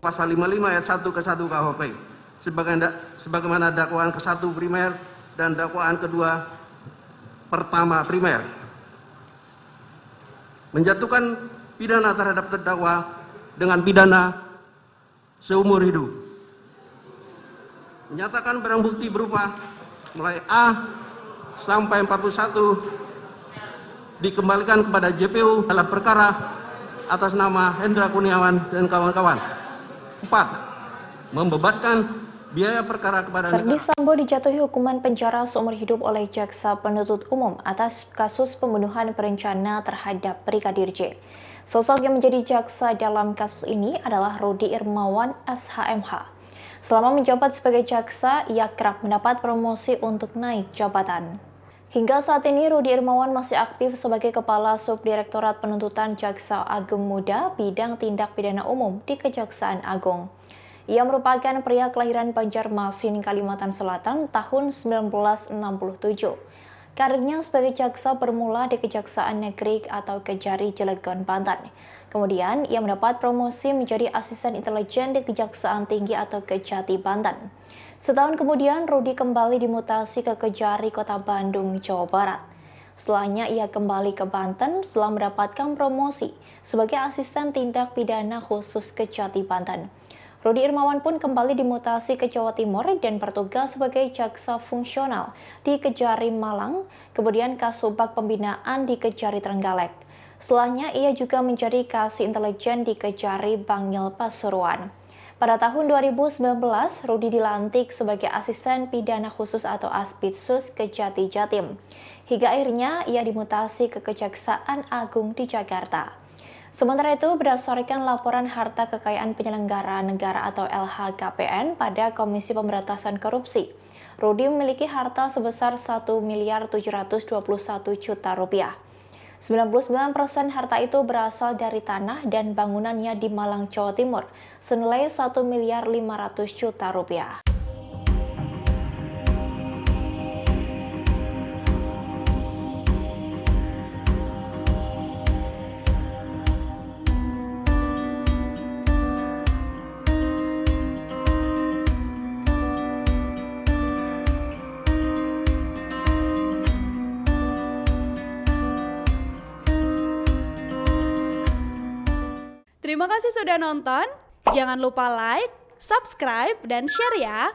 Pasal 55 ayat 1 ke 1 KUHP sebagaimana dakwaan ke-1 primer dan dakwaan kedua pertama primer. Menjatuhkan pidana terhadap terdakwa dengan pidana seumur hidup. Menyatakan barang bukti berupa mulai A sampai 41 dikembalikan kepada JPU dalam perkara atas nama Hendra Kurniawan dan kawan-kawan. 4. Membebankan biaya perkara kepada Verdi Sambo dijatuhi hukuman penjara seumur hidup oleh Jaksa Penuntut Umum atas kasus pembunuhan berencana terhadap Brigadir J. Sosok yang menjadi jaksa dalam kasus ini adalah Rudi Irmawan SHMH. Selama menjabat sebagai jaksa, ia kerap mendapat promosi untuk naik jabatan. Hingga saat ini, Rudi Irmawan masih aktif sebagai Kepala Subdirektorat Penuntutan Jaksa Agung Muda Bidang Tindak Pidana Umum di Kejaksaan Agung. Ia merupakan pria kelahiran Banjarmasin, Kalimantan Selatan tahun 1967. Karirnya sebagai jaksa bermula di Kejaksaan Negeri atau Kejari Cilegon, Banten. Kemudian, ia mendapat promosi menjadi asisten intelijen di Kejaksaan Tinggi atau Kejati, Banten. Setahun kemudian, Rudi kembali dimutasi ke Kejari, Kota Bandung, Jawa Barat. Setelahnya, ia kembali ke Banten setelah mendapatkan promosi sebagai asisten tindak pidana khusus Kejati, Banten. Rudi Irmawan pun kembali dimutasi ke Jawa Timur dan bertugas sebagai jaksa fungsional di Kejari, Malang, kemudian Kasubag Pembinaan di Kejari, Trenggalek. Setelahnya, ia juga menjadi kasih intelijen di Kejari, Bangil, Pasuruan. Pada tahun 2019, Rudi dilantik sebagai asisten pidana khusus atau Aspidsus Kejati, Jatim. Hingga akhirnya ia dimutasi ke Kejaksaan Agung di Jakarta. Sementara itu, berdasarkan laporan harta kekayaan penyelenggara negara atau LHKPN pada Komisi Pemberantasan Korupsi, Rudi memiliki harta sebesar 1.721 juta rupiah. 99% harta itu berasal dari tanah dan bangunannya di Malang, Jawa Timur, senilai 1.500 juta rupiah. Terima kasih sudah nonton. Jangan lupa like, subscribe, dan share ya.